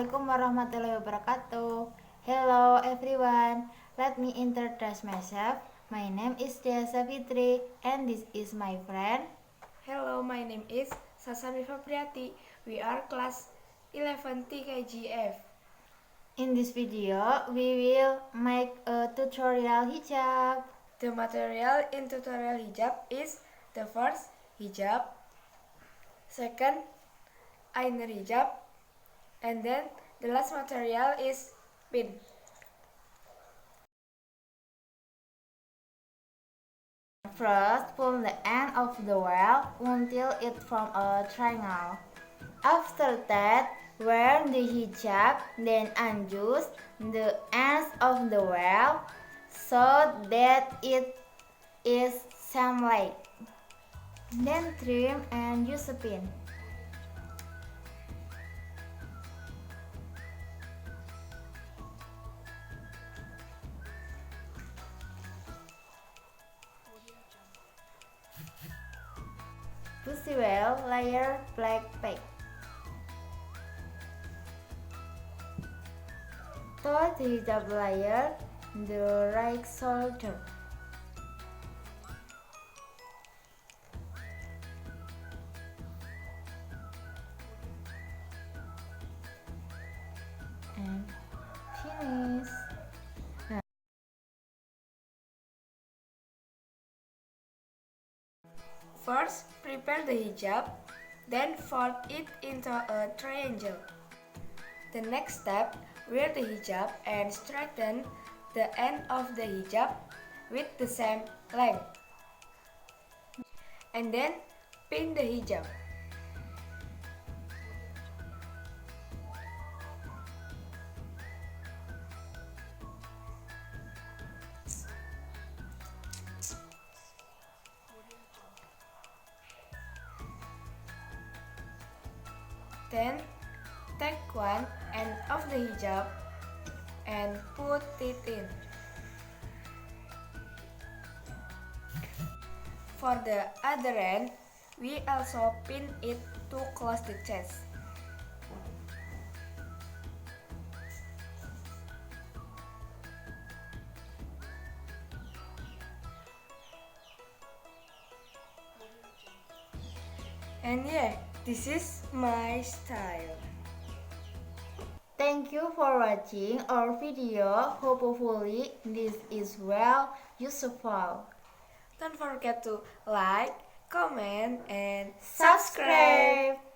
Assalamualaikum warahmatullahi wabarakatuh. Hello everyone. Let me introduce myself. My name is Dea Safitri and this is my friend. Hello, my name is Sasa Mifa Priyati. We are class 11 TKJ F. In this video, we will make a tutorial hijab. The material in tutorial hijab is the first hijab, second inner hijab, and then the last material is pin. First, pull the end of the welt until it forms a triangle. After that, wear the hijab, then adjust the ends of the welt so that it is same length. Then trim and use a pin. Pussy well layer black paint. Toe the hijab layer the right shoulder. And finish. First, prepare the hijab, then fold it into a triangle. The next step, wear the hijab and straighten the end of the hijab with the same length. And then pin the hijab. Then take one end of the hijab and put it in. For the other end, we also pin it to close the chest. And yeah, this is my style. Thank you for watching our video. Hopefully this is well useful. Don't forget to like, comment, and Subscribe.